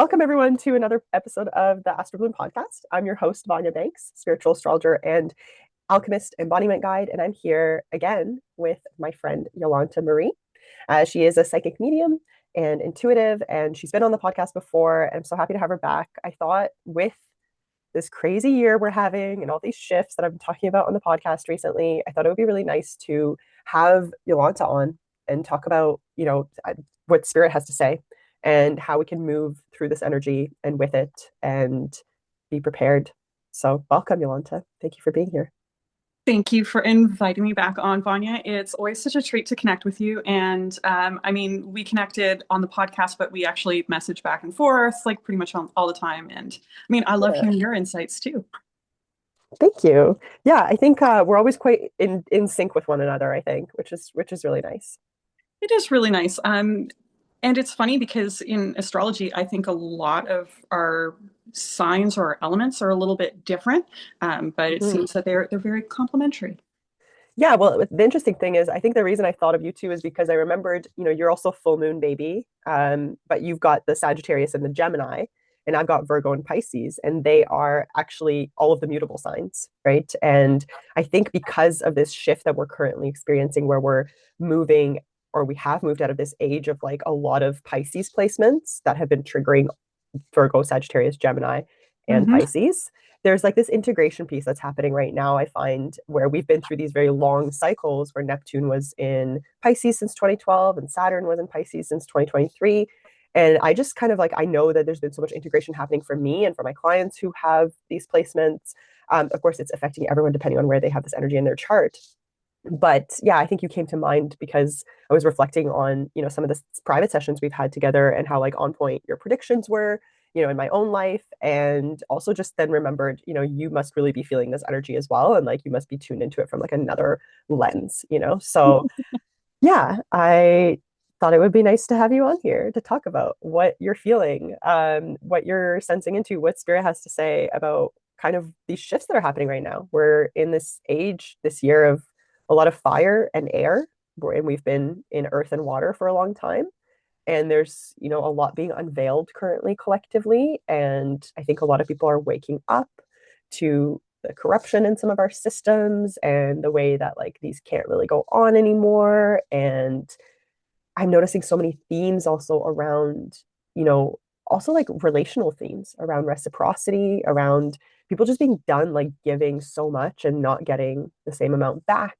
Welcome everyone to another episode of the Astro Bloom podcast. I'm your host, Vanya Banks, spiritual astrologer and alchemist embodiment guide, and I'm here again with my friend Yolanta Meri. She is a psychic medium and intuitive, and she's been on the podcast before, and I'm so happy to have her back. I thought with this crazy year we're having and all these shifts that I've been talking about on the podcast recently, I thought it would be really nice to have Yolanta on and talk about, what spirit has to say and how we can move through this energy and with it and be prepared. So welcome, Yolanta. Thank you for being here. Thank you for inviting me back on, Vanya. It's always such a treat to connect with you. And we connected on the podcast, but we actually message back and forth like pretty much all the time. And I love Yeah. hearing your insights too. Thank you. Yeah, I think we're always quite in sync with one another, I think, which is really nice. It is really nice. And it's funny because in astrology, I think a lot of our signs or our elements are a little bit different, but it Mhm. seems that they're very complementary. Yeah, well, the interesting thing is, I think the reason I thought of you two is because I remembered, you're also full moon baby, but you've got the Sagittarius and the Gemini, and I've got Virgo and Pisces, and they are actually all of the mutable signs, right? And I think because of this shift that we're currently experiencing, where we're moving, or we have moved out of this age of like a lot of Pisces placements that have been triggering Virgo, Sagittarius, Gemini, and Hmm. Pisces. There's like this integration piece that's happening right now, I find, where we've been through these very long cycles where Neptune was in Pisces since 2012 and Saturn was in Pisces since 2023. And I just kind of like, I know that there's been so much integration happening for me and for my clients who have these placements. Of course, it's affecting everyone depending on where they have this energy in their chart. But yeah, I think you came to mind because I was reflecting on, some of the private sessions we've had together and how like on point your predictions were, in my own life. And also just then remembered, you must really be feeling this energy as well. And like you must be tuned into it from like another lens. So yeah, I thought it would be nice to have you on here to talk about what you're feeling, what you're sensing into, what spirit has to say about kind of these shifts that are happening right now. We're in this age, this year of a lot of fire and air, and we've been in earth and water for a long time. And there's, a lot being unveiled currently collectively. And I think a lot of people are waking up to the corruption in some of our systems and the way that like these can't really go on anymore. And I'm noticing so many themes also around, you know, also like relational themes around reciprocity, around people just being done like giving so much and not getting the same amount back,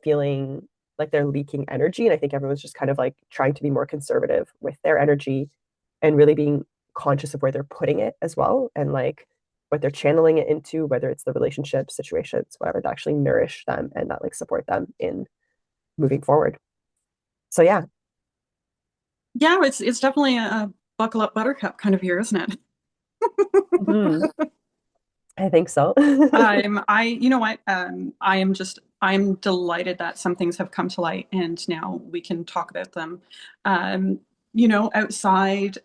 feeling like they're leaking energy. And I think everyone's just kind of like trying to be more conservative with their energy and really being conscious of where they're putting it as well and like what they're channeling it into, whether it's the relationships, situations, whatever, that actually nourish them and that like support them in moving forward. So yeah. Yeah, it's definitely a buckle up buttercup kind of year, isn't it? Mhm. I think so. You know what? I'm delighted that some things have come to light and now we can talk about them. Outside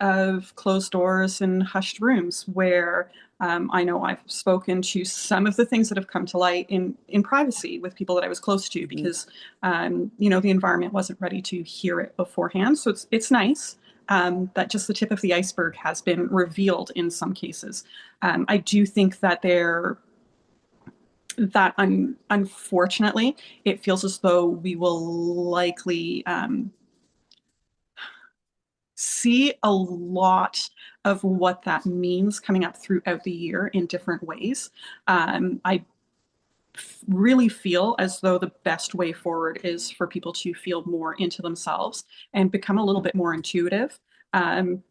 of closed doors and hushed rooms where I know I've spoken to some of the things that have come to light in privacy with people that I was close to Mhm. because, the environment wasn't ready to hear it beforehand. So it's nice that just the tip of the iceberg has been revealed in some cases. I do think that unfortunately, it feels as though we will likely see a lot of what that means coming up throughout the year in different ways. I really feel as though the best way forward is for people to feel more into themselves and become a little bit more intuitive. Um,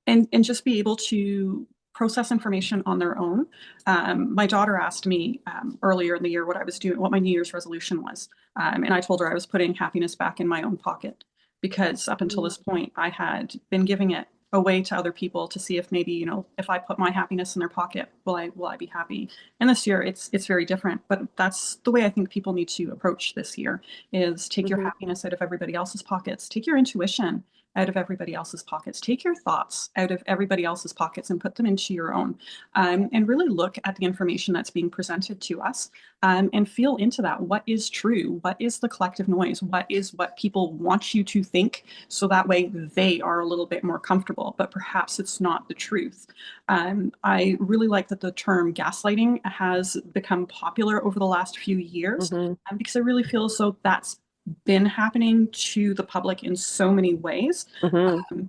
and just be able to process information on their own. My daughter asked me earlier in the year what I was doing, what my New Year's resolution was, and I told her I was putting happiness back in my own pocket because up until this point I had been giving it away to other people to see if maybe if I put my happiness in their pocket, will I be happy? And this year it's very different, but that's the way I think people need to approach this year: is take your Mhm. happiness out of everybody else's pockets, take your intuition out of everybody else's pockets. Take your thoughts out of everybody else's pockets and put them into your own. And really look at the information that's being presented to us, and feel into that. What is true? What is the collective noise? What is what people want you to think, so that way they are a little bit more comfortable, but perhaps it's not the truth. I really like that the term gaslighting has become popular over the last few years, Mm-hmm. because I really feel as though that's been happening to the public in so many ways. Mm-hmm.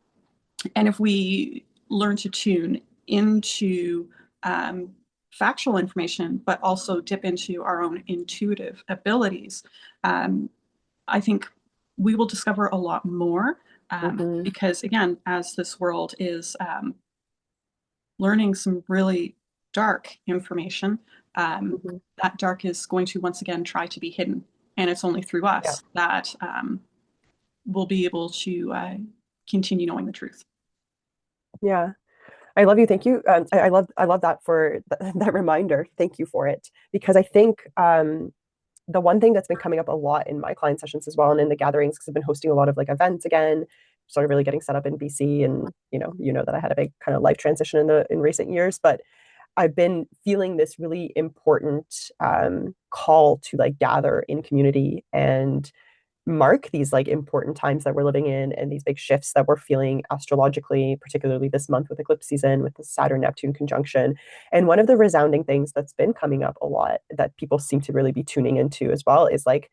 And if we learn to tune into factual information, but also dip into our own intuitive abilities, I think we will discover a lot more. Mm-hmm. Because again, as this world is learning some really dark information, Mm-hmm. that dark is going to once again try to be hidden. And it's only through Yeah. us that we'll be able to continue knowing the truth. Yeah. I love you. Thank you. I love that for that reminder. Thank you for it. Because I think the one thing that's been coming up a lot in my client sessions as well and in the gatherings, because I've been hosting a lot of like events again, sort of really getting set up in BC, and you know that I had a big kind of life transition in recent years, but I've been feeling this really important call to like gather in community and mark these like important times that we're living in and these big shifts that we're feeling astrologically, particularly this month with eclipse season, with the Saturn Neptune conjunction. And one of the resounding things that's been coming up a lot that people seem to really be tuning into as well is like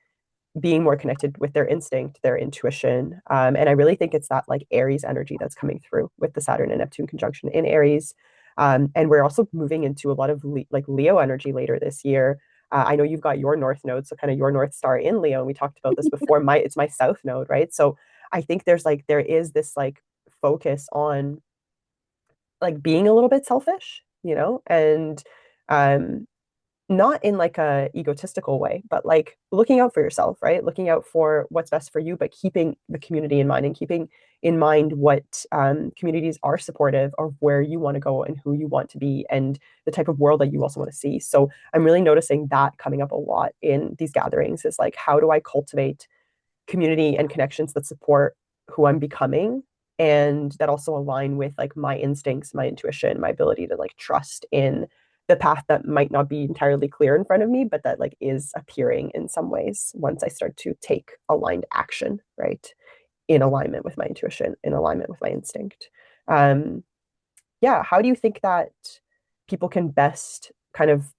being more connected with their instinct, their intuition. And I really think it's that like Aries energy that's coming through with the Saturn and Neptune conjunction in Aries. And we're also moving into a lot of like Leo energy later this year. I know you've got your North node, so kind of your North star in Leo, and we talked about this before. It's my South node, right? So I think there is this like focus on like being a little bit selfish, and um, not in like a egotistical way, but like looking out for yourself, right? Looking out for what's best for you, but keeping the community in mind and keeping in mind what communities are supportive of where you want to go and who you want to be and the type of world that you also want to see. So I'm really noticing that coming up a lot in these gatherings is like, how do I cultivate community and connections that support who I'm becoming and that also align with like my instincts, my intuition, my ability to like trust in the path that might not be entirely clear in front of me, but that like is appearing in some ways once I start to take aligned action, right? In alignment with my intuition, in alignment with my instinct. Um, yeah, how do you think that people can best kind of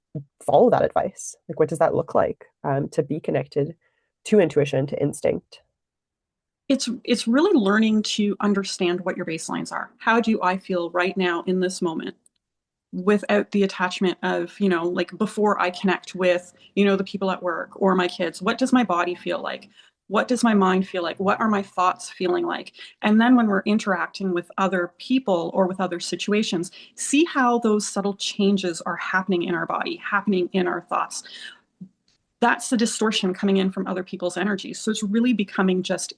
follow that advice? Like, what does that look like to be connected to intuition, to instinct? It's really learning to understand what your baselines are. How do I feel right now in this moment, without the attachment of, like before I connect with, the people at work or my kids? What does my body feel like? What does my mind feel like? What are my thoughts feeling like? And then when we're interacting with other people or with other situations, see how those subtle changes are happening in our body, happening in our thoughts. That's the distortion coming in from other people's energies. So it's really becoming just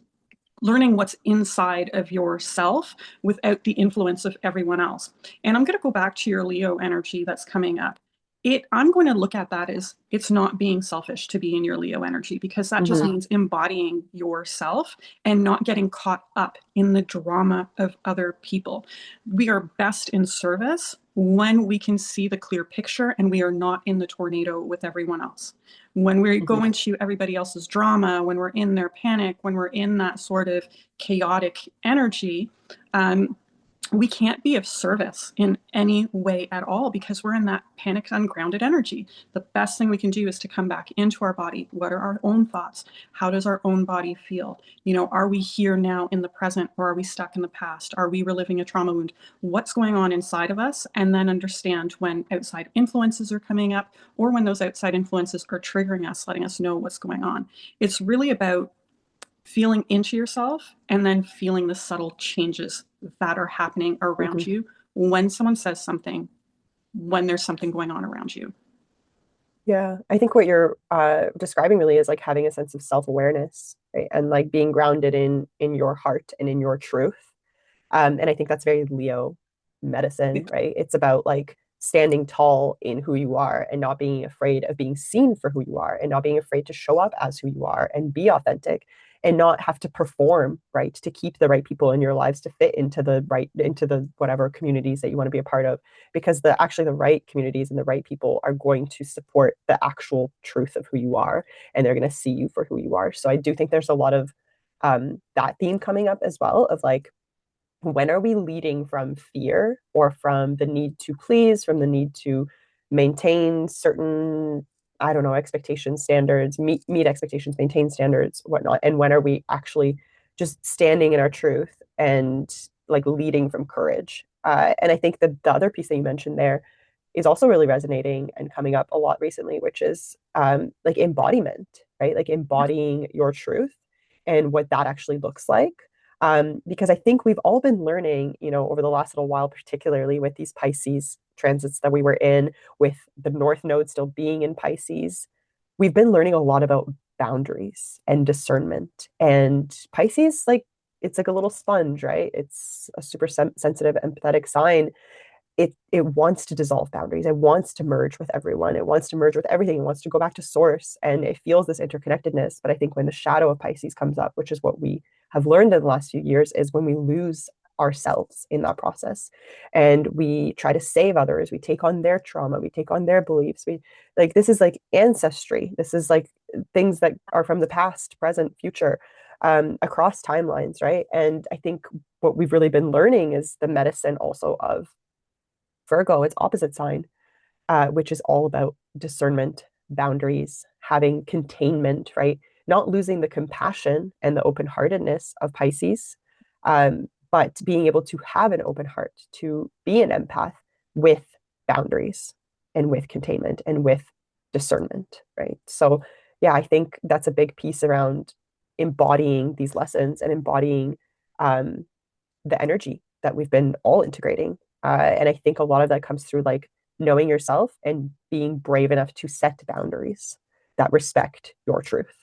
learning what's inside of yourself without the influence of everyone else. And I'm going to go back to your Leo energy that's coming up. I'm going to look at that as it's not being selfish to be in your Leo energy, because that just Mm-hmm. means embodying yourself and not getting caught up in the drama of other people. We are best in service when we can see the clear picture and we are not in the tornado with everyone else. When we go Mm-hmm. into everybody else's drama, when we're in their panic, when we're in that sort of chaotic energy, we can't be of service in any way at all, because we're in that panicked, ungrounded energy. The best thing we can do is to come back into our body. What are our own thoughts? How does our own body feel? Are we here now in the present, or are we stuck in the past? Are we reliving a trauma wound? What's going on inside of us? And then understand when outside influences are coming up, or when those outside influences are triggering us, letting us know what's going on. It's really about feeling into yourself and then feeling the subtle changes that are happening Mm-hmm. around you when someone says something, when there's something going on around you. Yeah, I think what you're describing really is like having a sense of self-awareness, right? And like being grounded in your heart and in your truth. And I think that's very Leo medicine, right? It's about like standing tall in who you are and not being afraid of being seen for who you are and not being afraid to show up as who you are and be authentic and not have to perform, right, to keep the right people in your lives to fit into the whatever communities that you want to be a part of, because the right communities and the right people are going to support the actual truth of who you are, and they're going to see you for who you are. So I do think there's a lot of that theme coming up as well, of like, when are we leading from fear or from the need to please, from the need to maintain certain, I don't know, expectations, standards, meet expectations, maintain standards, whatnot? And when are we actually just standing in our truth and like leading from courage? And I think the other piece that you mentioned there is also really resonating and coming up a lot recently, which is like embodiment, right? Like embodying your truth and what that actually looks like. Because I think we've all been learning, over the last little while, particularly with these Pisces transits that we were in, with the North Node still being in Pisces, we've been learning a lot about boundaries and discernment. And Pisces, like, it's like a little sponge, right? It's a super sensitive, empathetic sign. It wants to dissolve boundaries. It wants to merge with everyone. It wants to merge with everything. It wants to go back to source, and it feels this interconnectedness. But I think when the shadow of Pisces comes up, which is what we have learned in the last few years, is when we lose ourselves in that process, and we try to save others. We take on their trauma. We take on their beliefs. We like, this is like ancestry. This is like things that are from the past, present, future, across timelines, right? And I think what we've really been learning is the medicine also of Virgo, its opposite sign, which is all about discernment, boundaries, having containment, right? Not losing the compassion and the open heartedness of Pisces, but being able to have an open heart, to be an empath with boundaries and with containment and with discernment, right? So, yeah, I think that's a big piece around embodying these lessons and embodying um, the energy that we've been all integrating. And I think a lot of that comes through like knowing yourself and being brave enough to set boundaries that respect your truth.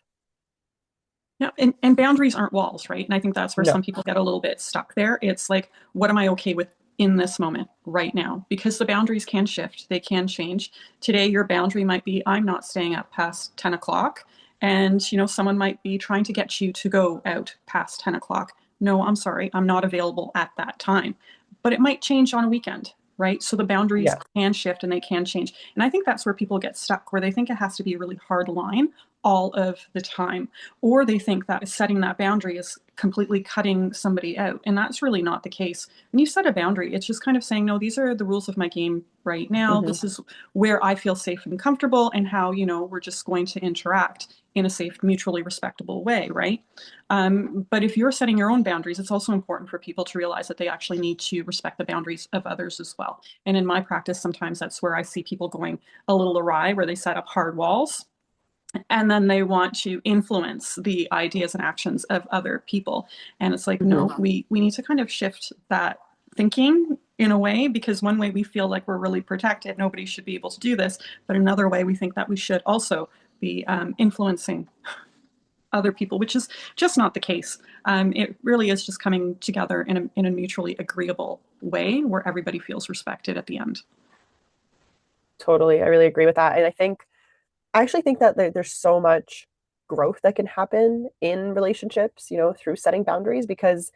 Yeah, and boundaries aren't walls, right? And I think that's where No. some people get a little bit stuck there. It's like, what am I okay with in this moment right now? Because the boundaries can shift, they can change. Today, your boundary might be, I'm not staying up past 10 o'clock. And, someone might be trying to get you to go out past 10 o'clock. No, I'm sorry, I'm not available at that time. But it might change on a weekend, right? So the boundaries Yeah. can shift and they can change. And I think that's where people get stuck, where they think it has to be a really hard line all of the time, or they think that setting that boundary is completely cutting somebody out, and that's really not the case. When you set a boundary, it's just kind of saying, no, these are the rules of my game right now. Mm-hmm. This is where I feel safe and comfortable, and how we're just going to interact in a safe, mutually respectable way, right? But if you're setting your own boundaries, it's also important for people to realize that they actually need to respect the boundaries of others as well. And in my practice, sometimes that's where I see people going a little awry, where they set up hard walls and then they want to influence the ideas and actions of other people. And it's like, Mm-hmm. no, we need to kind of shift that thinking in a way, because one way we feel like we're really protected, nobody should be able to do this, but another way we think that we should also be influencing other people, which is just not the case. It really is just coming together in a mutually agreeable way where everybody feels respected at the end. Totally. I really agree with that. And I actually think that there's so much growth that can happen in relationships, through setting boundaries, because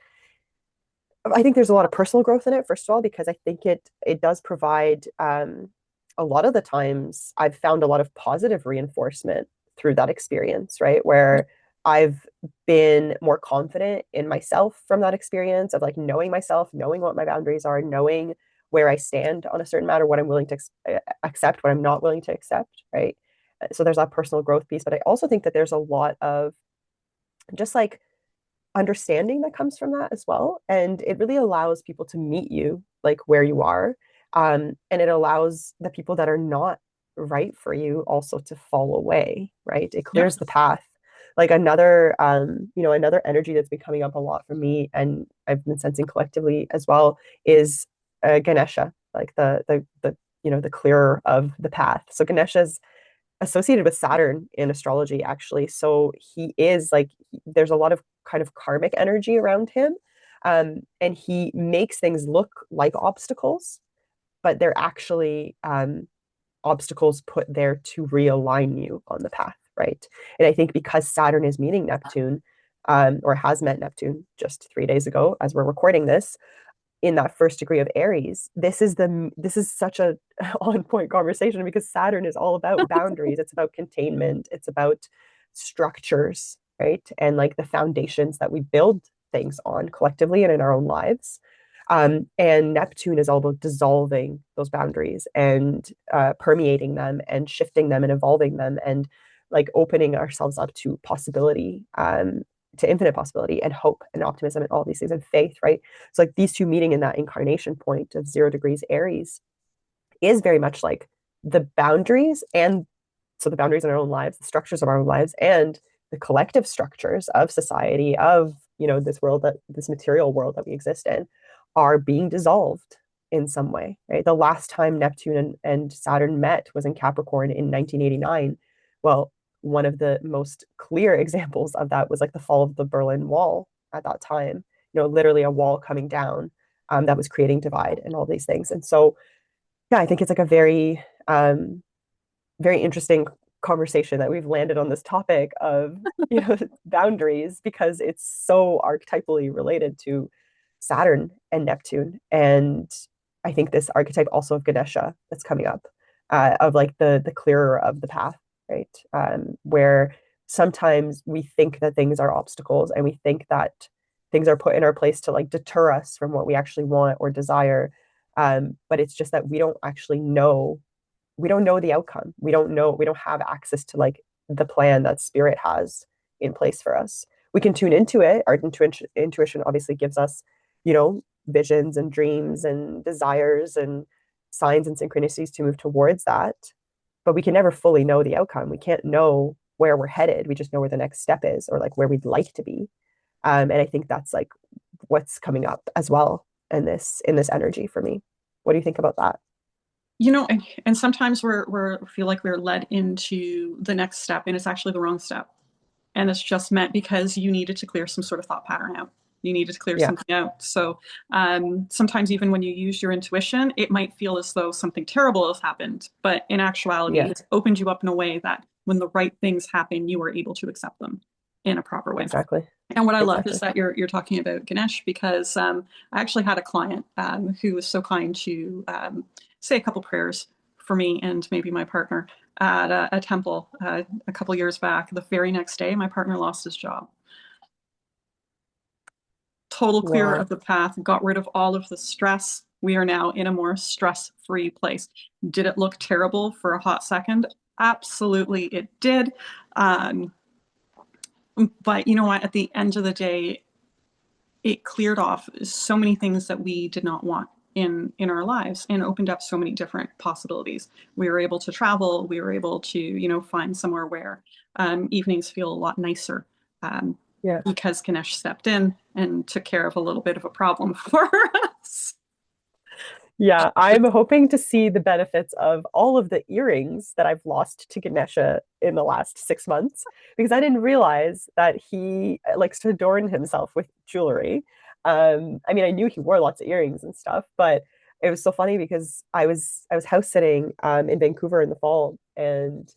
I think there's a lot of personal growth in it, first of all, because I think it does provide a lot of the times I've found a lot of positive reinforcement through that experience, right? Where I've been more confident in myself from that experience of like knowing myself, knowing what my boundaries are, knowing where I stand on a certain matter, what I'm willing to accept, what I'm not willing to accept, right? So there's that personal growth piece, but I also think that there's a lot of just like understanding that comes from that as well. And it really allows people to meet you like where you are. And it allows the people that are not right for you also to fall away, right? It Yep. clears the path. Like another energy that's been coming up a lot for me, and I've been sensing collectively as well, is Ganesha, like the clearer of the path. So Ganesha's associated with Saturn in astrology, actually. So he is like, there's a lot of kind of karmic energy around him. And he makes things look like obstacles, but they're actually obstacles put there to realign you on the path, right? And I think because Saturn is meeting Neptune, or has met Neptune just 3 days ago as we're recording this in that first degree of Aries. This is such a on point conversation because Saturn is all about boundaries. It's about containment. It's about structures, right? And like the foundations that we build things on collectively and in our own lives. And Neptune is all about dissolving those boundaries and permeating them and shifting them and evolving them and like opening ourselves up to possibility, to infinite possibility and hope and optimism and all these things and faith, right? So like these two meeting in that incarnation point of 0 degrees Aries is very much like the boundaries, and so the boundaries in our own lives, the structures of our own lives, and the collective structures of society, of this world, that this material world that we exist in, are being dissolved in some way, right? The last time Neptune and Saturn met was in Capricorn in 1989. Well, one of the most clear examples of that was like the fall of the Berlin Wall at that time, literally a wall coming down, that was creating divide and all these things. And so, yeah, I think it's like a very interesting conversation that we've landed on this topic of boundaries, because it's so archetypally related to Saturn and Neptune. And I think this archetype also of Ganesha that's coming up, of like the clearer of the path, right? Where sometimes we think that things are obstacles and we think that things are put in our place to like deter us from what we actually want or desire. But it's just that we don't actually know. We don't know the outcome. We don't know. We don't have access to like the plan that spirit has in place for us. We can tune into it. Our intuition obviously gives us, visions and dreams and desires and signs and synchronicities to move towards that. But we can never fully know the outcome. We can't know where we're headed. We just know where the next step is, or like where we'd like to be. And I think that's like what's coming up as well in this energy for me. What do you think about that? And sometimes we feel like we're led into the next step, and it's actually the wrong step. And it's just meant because you needed to clear some sort of thought pattern out. You needed to clear Yeah, something out. So sometimes even when you use your intuition, it might feel as though something terrible has happened. But in actuality, yeah, it's opened you up in a way that when the right things happen, you are able to accept them in a proper way. exactly, And what I love is exactly. that you're talking about Ganesh, because I actually had a client who was so kind to say a couple prayers for me and maybe my partner at a temple a couple years back. The very next day, my partner lost his job. Total clear of Wow. the path, got rid of all of the stress. We are now in a more stress-free place. Did it look terrible for a hot second? Absolutely, it did. Um, but you know what? At the end of the day, it cleared off so many things that we did not want in our lives and opened up so many different possibilities. We were able to travel. We were able to find somewhere where evenings feel a lot nicer, Yeah. because Ganesh stepped in and took care of a little bit of a problem for us. Yeah, I'm hoping to see the benefits of all of the earrings that I've lost to Ganesha in the last 6 months, because I didn't realize that he likes to adorn himself with jewelry. I mean, I knew he wore lots of earrings and stuff, but it was so funny because I was house sitting in Vancouver in the fall, and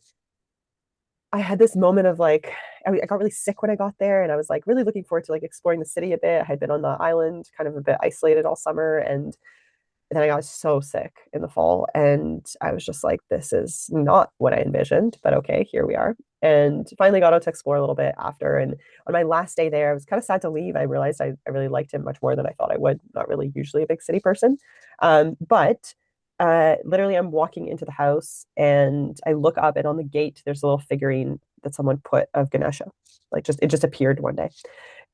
I had this moment of like I got really sick when I got there, and I was like really looking forward to like exploring the city a bit. I had been on the island, kind of a bit isolated all summer, and then I got so sick in the fall, and I was just like, this is not what I envisioned, but okay, here we are. And finally got out to explore a little bit after. And on my last day there, I was kind of sad to leave. I realized I really liked him much more than I thought I would. Not really usually a big city person. But literally, I'm walking into the house and I look up, and on the gate, there's a little figurine that someone put of Ganesha. Like it just appeared one day.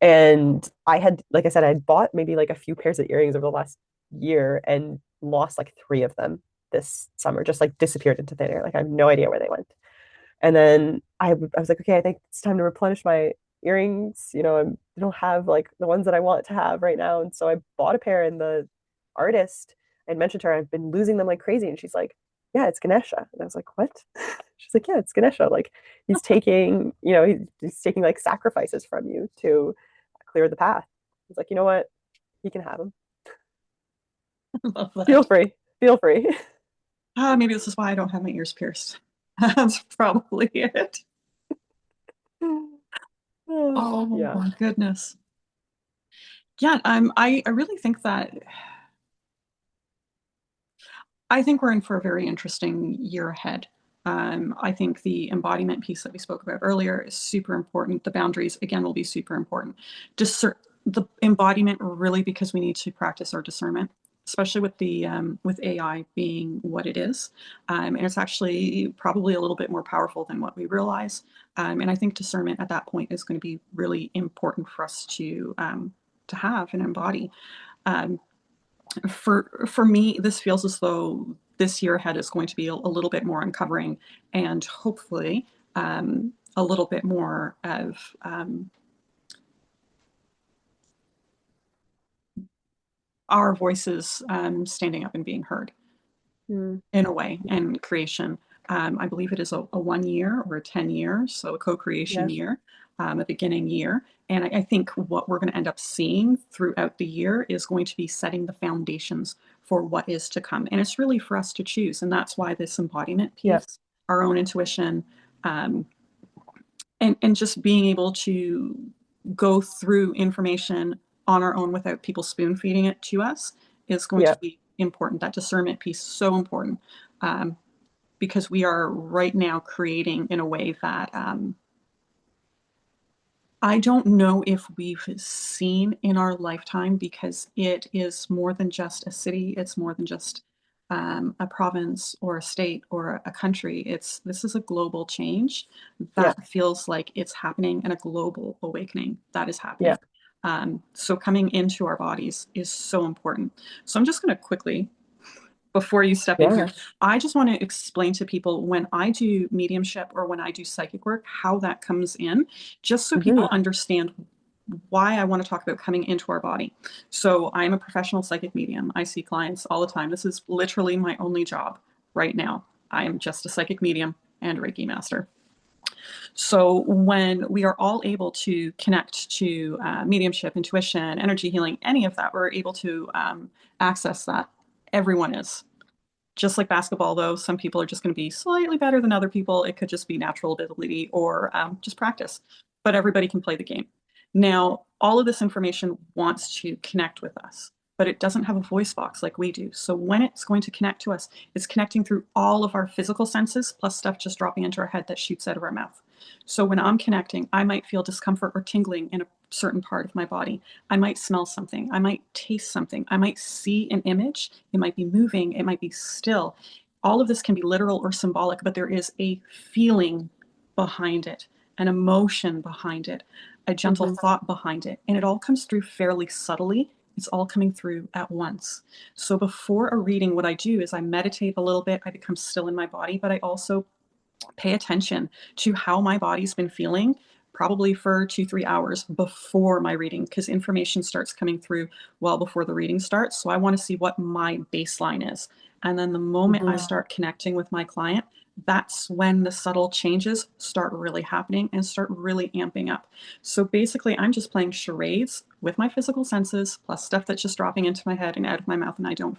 And I had, like I said, I had bought maybe like a few pairs of earrings over the last year and lost like three of them this summer, just like disappeared into thin air. Like I have no idea where they went. And then I was like, okay, I think it's time to replenish my earrings. I don't have like the ones that I want to have right now. And so I bought a pair, and the artist, I mentioned to her, I've been losing them like crazy. And she's like, yeah, it's Ganesha. And I was like, what? She's like, yeah, it's Ganesha. Like he's taking like sacrifices from you to clear the path. He's like, you know what? You can have them. I love Feel that. free. Feel free. Maybe this is why I don't have my ears pierced. That's probably it. Oh Yeah. my goodness. Yeah, I really think that I think we're in for a very interesting year ahead. I think the embodiment piece that we spoke about earlier is super important. The boundaries, again, will be super important. Discer the embodiment really because we need to practice our discernment, especially with AI being what it is, and it's actually probably a little bit more powerful than what we realize. And I think discernment at that point is going to be really important for us to have and embody. Um, for me, this feels as though this year ahead is going to be a little bit more uncovering and hopefully a little bit more of our voices standing up and being heard Mm. in a way and creation. I believe it is a 1 year or a 10 years, so a co-creation Yeah. year, a beginning year. And I think what we're going to end up seeing throughout the year is going to be setting the foundations for what is to come. And it's really for us to choose. And that's why this embodiment Yeah. piece, our own intuition, um, and just being able to go through information on our own without people spoon feeding it to us is going to Yeah. be important. That discernment piece is so important, um, because we are right now creating in a way that I don't know if we've seen in our lifetime, because it is more than just a city. It's more than just a province or a state or a country. This is a global change Yeah. that feels like it's happening, and a global awakening that is Yeah. happening. So coming into our bodies is so important. So I'm just going to quickly, before you step in here, Yeah. I just want to explain to people when I do mediumship or when I do psychic work, how that comes in, just so Hmm. people understand why I want to talk about coming into our body. So I'm a professional psychic medium. I see clients all the time. This is literally my only job right now. I am just a psychic medium and Reiki master. So when we are all able to connect to mediumship, intuition, energy healing, any of that, we're able to access that. Everyone is. Just like basketball, though, some people are just going to be slightly better than other people. It could just be natural ability or just practice, but everybody can play the game. Now, all of this information wants to connect with us, but it doesn't have a voice box like we do. So when it's going to connect to us, it's connecting through all of our physical senses, plus stuff just dropping into our head that shoots out of our mouth. So when I'm connecting, I might feel discomfort or tingling in a certain part of my body. I might smell something. I might taste something. I might see an image. It might be moving. It might be still. All of this can be literal or symbolic, but there is a feeling behind it, an emotion behind it, a gentle Hmm. thought behind it. And it all comes through fairly subtly. It's all coming through at once. So before a reading, what I do is I meditate a little bit. I become still in my body, but I also pay attention to how my body's been feeling, probably for 2, 3 hours before my reading, because information starts coming through well before the reading starts. So I want to see what my baseline is. And then the moment I Hmm. start connecting with my client, that's when the subtle changes start really happening and start really amping up. So basically, I'm just playing charades with my physical senses, plus stuff that's just dropping into my head and out of my mouth, and I don't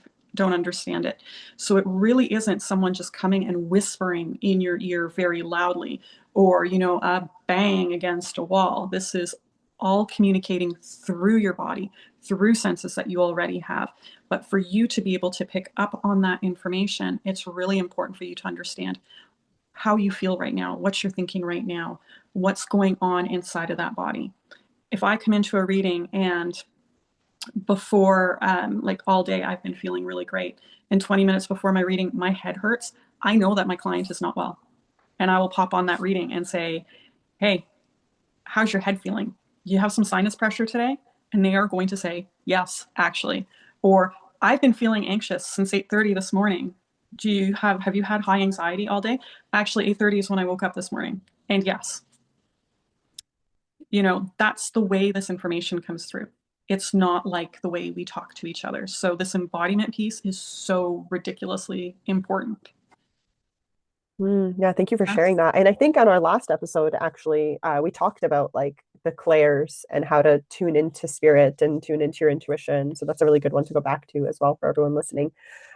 understand it. So it really isn't someone just coming and whispering in your ear very loudly, or a bang against a wall. This is all communicating through your body, through senses that you already have. But for you to be able to pick up on that information, it's really important for you to understand how you feel right now, what you're thinking right now, what's going on inside of that body. If I come into a reading and before, like all day, I've been feeling really great, and 20 minutes before my reading, my head hurts, I know that my client is not well. And I will pop on that reading and say, hey, how's your head feeling? You have some sinus pressure today? And they are going to say, yes, actually. Or I've been feeling anxious since 8:30 this morning. Have you had high anxiety all day? Actually, 8:30 is when I woke up this morning. And yes, that's the way this information comes through. It's not like the way we talk to each other. So this embodiment piece is so ridiculously important. Yeah, thank you for That's sharing that. And I think on our last episode, actually, we talked about like the clairs and how to tune into spirit and tune into your intuition. So that's a really good one to go back to as well for everyone listening.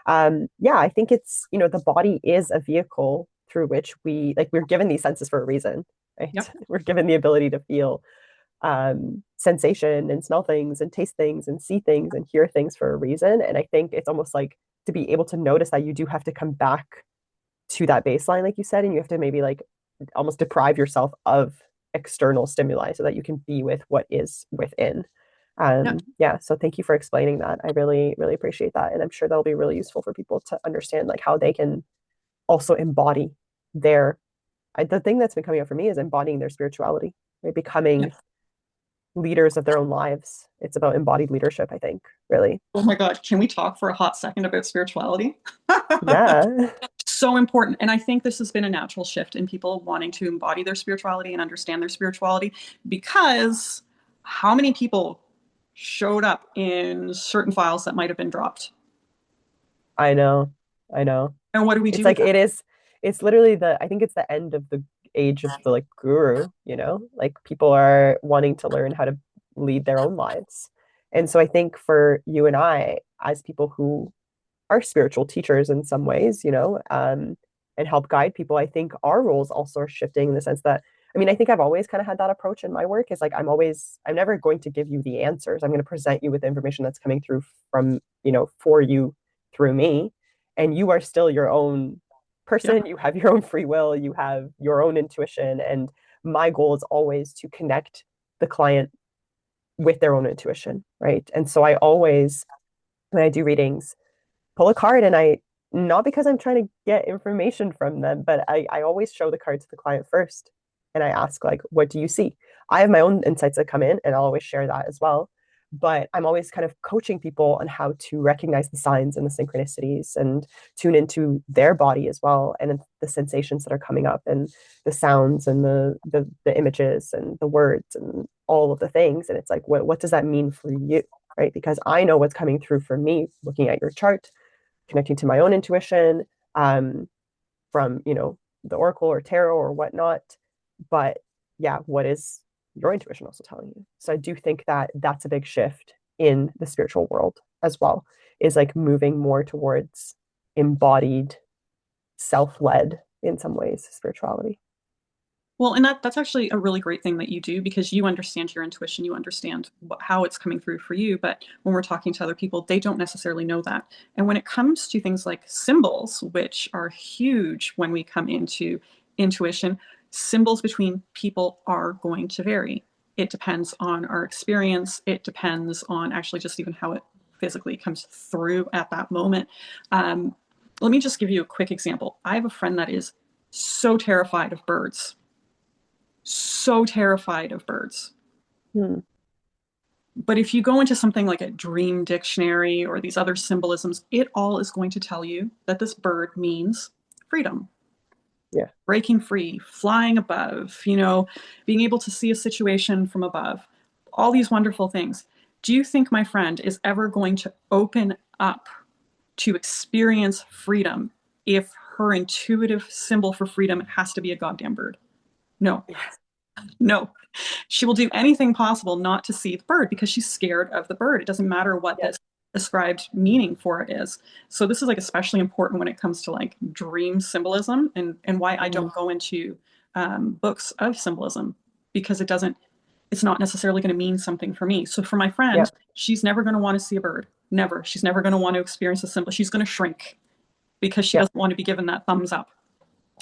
Yeah, I think the body is a vehicle through which we're given these senses for a reason, right? Yep. We're given the ability to feel. sensation and smell things and taste things and see things and hear things for a reason. And I think it's almost like to be able to notice that you do have to come back to that baseline, like you said, and you have to maybe like almost deprive yourself of external stimuli so that you can be with what is within. Yeah. Yeah, so thank you for explaining that. I really, really appreciate that. And I'm sure that'll be really useful for people to understand like how they can also embody their the thing that's been coming up for me is embodying their spirituality, right? Yeah. Becoming leaders of their own lives. It's about embodied leadership, I think, really. Oh my God. Can we talk for a hot second about spirituality? Yeah, So important. And I think this has been a natural shift in people wanting to embody their spirituality and understand their spirituality because how many people showed up in certain files that might have been dropped? I know. I know. And what do we It's do with like that? it's literally I think it's the end of the age of the like guru, you know? Like people are wanting to learn how to lead their own lives. And so I think for you and I, as people who are spiritual teachers in some ways, and help guide people, I think our roles also are shifting in the sense that, I mean, I think I've always kind of had that approach in my work is like, I'm never going to give you the answers. I'm going to present you with information that's coming through from, for you through me. And you are still your own Yeah. person. You have your own free will. You have your own intuition. And my goal is always to connect the client with their own intuition. Right. And so I always, when I do readings, pull a card and not because I'm trying to get information from them, but I always show the card to the client first. And I ask, like, what do you see? I have my own insights that come in, and I'll always share that as well. But I'm always kind of coaching people on how to recognize the signs and the synchronicities and tune into their body as well and the sensations that are coming up and the sounds and the images and the words and all of the things. And it's like, what does that mean for you? Right? Because I know what's coming through for me looking at your chart, connecting to my own intuition, from the oracle or tarot or whatnot. But yeah, what is your intuition also telling you? So I do think that that's a big shift in the spiritual world as well, is like moving more towards embodied, self-led in some ways spirituality. Well, and that's actually a really great thing that you do because you understand your intuition, you understand how it's coming through for you. But when we're talking to other people, they don't necessarily know that. And when it comes to things like symbols, which are huge when we come into intuition, symbols between people are going to vary. It depends on our experience. It depends on actually just even how it physically comes through at that moment. Um, Let me just give you a quick example. I have a friend that is so terrified of birds, so terrified of birds. Hmm. But if you go into something like a dream dictionary or these other symbolisms, it all is going to tell you that this bird means freedom, Yeah. breaking free, flying above, being able to see a situation from above, all these wonderful things. Do you think my friend is ever going to open up to experience freedom if her intuitive symbol for freedom has to be a goddamn bird? No, Yes. no. She will do anything possible not to see the bird because she's scared of the bird. It doesn't matter what Yes. this ascribed meaning for it is. So this is like especially important when it comes to like dream symbolism and why I Mm-hmm. don't go into books of symbolism because it's not necessarily going to mean something for me. So for my Yeah. friend, she's never going to want to see a bird. Never. She's never going to want to experience a symbol. She's going to shrink because she Yeah. doesn't want to be given that thumbs up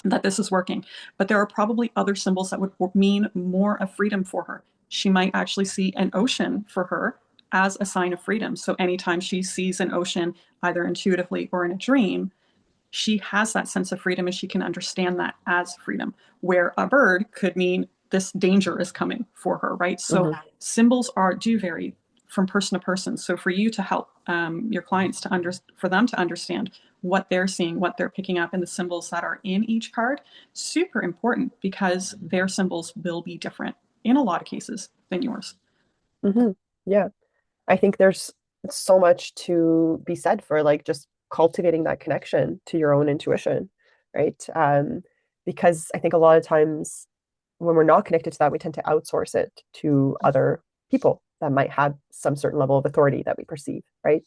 that this is working. But there are probably other symbols that would mean more of freedom for her. She might actually see an ocean for her as a sign of freedom. So anytime she sees an ocean, either intuitively or in a dream, she has that sense of freedom and she can understand that as freedom. Where a bird could mean this danger is coming for her, right? So Mm-hmm. symbols do vary from person to person. So for you to help your clients for them to understand what they're seeing, what they're picking up, and the symbols that are in each card, super important because their symbols will be different in a lot of cases than yours. Mm-hmm. Yeah. I think there's so much to be said for like just cultivating that connection to your own intuition, right? Because I think a lot of times when we're not connected to that, we tend to outsource it to other people that might have some certain level of authority that we perceive, right?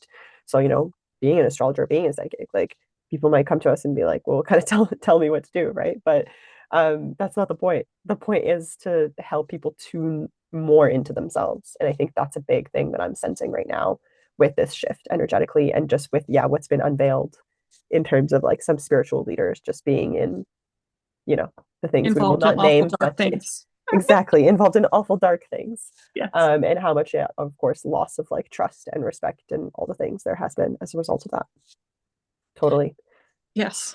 So, being an astrologer, being a psychic, like people might come to us and be like, well, kind of tell me what to do, right? But That's not the point. The point is to help people tune more into themselves. And I think that's a big thing that I'm sensing right now with this shift energetically and just with, yeah, what's been unveiled in terms of like some spiritual leaders just being in, you know, the things we will Involved in not awful name, dark but things. exactly involved in awful dark things. Yes. And how much, yeah, of course, loss of like trust and respect and all the things there has been as a result of that. Totally. Yes.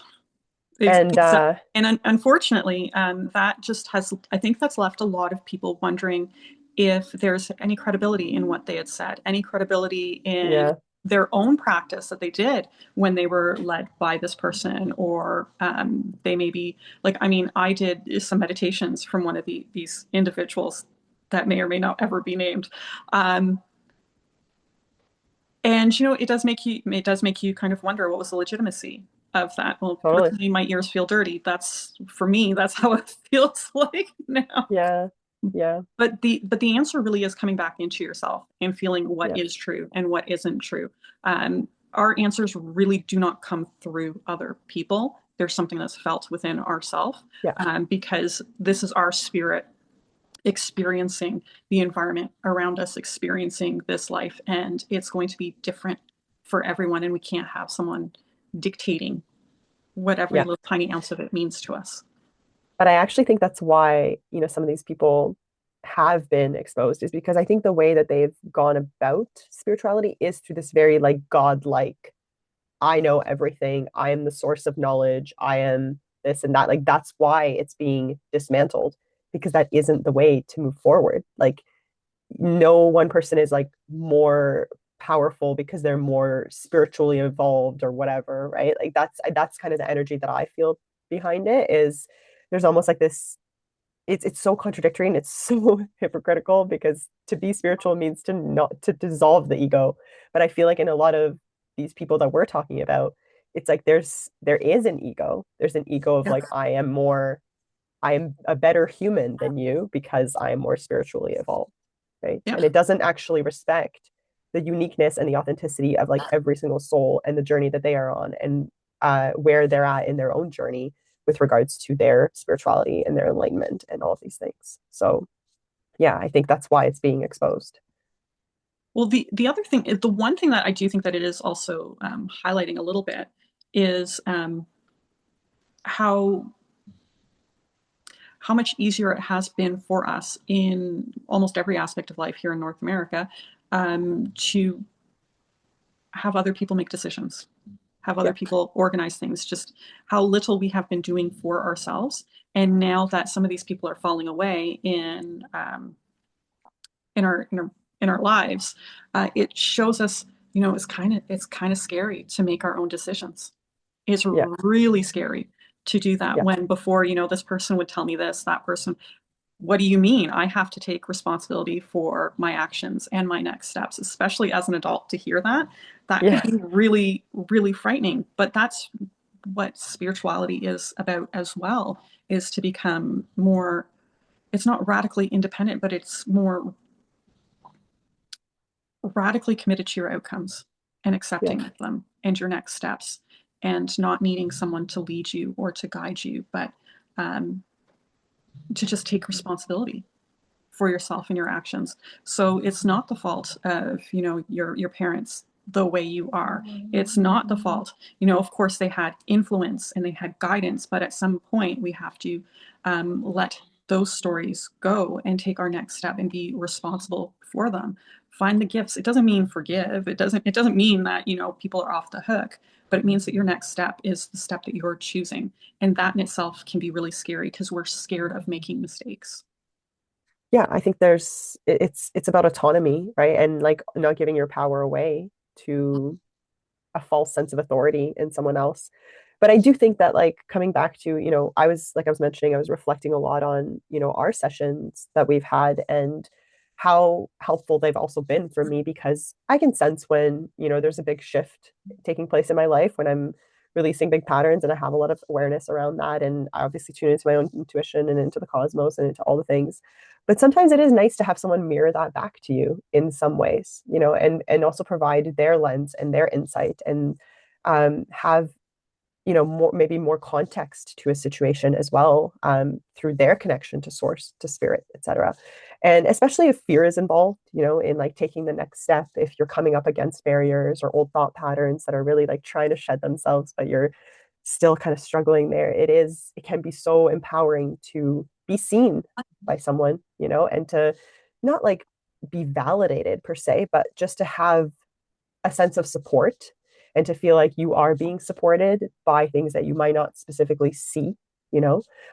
And And unfortunately, that just has, I think that's left a lot of people wondering if there's any credibility in what they had said, any credibility in yeah, their own practice that they did when they were led by this person, or they may be like, I mean, I did some meditations from one of these individuals that may or may not ever be named. Um, and it does make you kind of wonder what was the legitimacy of that. Well, totally. personally, my ears feel dirty. That's for me. That's how it feels like now. Yeah, yeah, But the answer really is coming back into yourself and feeling what yeah, is true and what isn't true. Our answers really do not come through other people. There's something that's felt within ourself, yeah. because this is our spirit experiencing the environment around us, experiencing this life, and it's going to be different for everyone. And we can't have someone dictating what every Yeah. little tiny ounce of it means to us. But I actually think that's why, some of these people have been exposed is because I think the way that they've gone about spirituality is through this very like godlike, I know everything. I am the source of knowledge. I am this and that. Like that's why it's being dismantled because that isn't the way to move forward. Like no one person is like more powerful because they're more spiritually evolved or whatever, right? Like that's kind of the energy that I feel behind it is there's almost like this it's so contradictory and it's so hypocritical because to be spiritual means to not to dissolve the ego. But I feel like in a lot of these people that we're talking about, it's like there is an ego. There's an ego of Yeah. like I am a better human than you because I am more spiritually evolved, right? Yeah. And it doesn't actually respect the uniqueness and the authenticity of like every single soul and the journey that they are on and where they're at in their own journey with regards to their spirituality and their enlightenment and all of these things. So yeah, I think that's why it's being exposed. Well, the other thing, the one thing that I do think that it is also highlighting a little bit is how how much easier it has been for us in almost every aspect of life here in North America, to have other people make decisions, have other Yeah, people organize things, just how little we have been doing for ourselves. And now that some of these people are falling away in our lives, it shows us, it's kind of scary to make our own decisions. It's yeah, really scary to do that yeah, when before, this person would tell me this, that person. What do you mean? I have to take responsibility for my actions and my next steps, especially as an adult to hear that. That could yeah, be really, really frightening. But that's what spirituality is about as well, is to become more, it's not radically independent, but it's more radically committed to your outcomes and yeah, accepting of them and your next steps and not needing someone to lead you or to guide you, but um, to just take responsibility for yourself and your actions. So it's not the fault of, your parents the way you are. It's not the fault. Of course they had influence and they had guidance, but at some point we have to let those stories go and take our next step and be responsible for them. Find the gifts. It doesn't mean forgive. It doesn't mean that, people are off the hook, but it means that your next step is the step that you're choosing. And that in itself can be really scary because we're scared of making mistakes. yeah. I think it's about autonomy, right? And like not giving your power away to a false sense of authority in someone else. But I do think that like coming back to, I was mentioning, I was reflecting a lot on, our sessions that we've had and how helpful they've also been for me because I can sense when, there's a big shift taking place in my life when I'm releasing big patterns and I have a lot of awareness around that. And I obviously tune into my own intuition and into the cosmos and into all the things. But sometimes it is nice to have someone mirror that back to you in some ways, and also provide their lens and their insight and have more, maybe more context to a situation as well, through their connection to source, to spirit, etc. And especially if fear is involved, in like taking the next step, if you're coming up against barriers or old thought patterns that are really like trying to shed themselves, but you're still kind of struggling there, it can be so empowering to be seen by someone, and to not like be validated per se, but just to have a sense of support and to feel like you are being supported by things that you might not specifically see,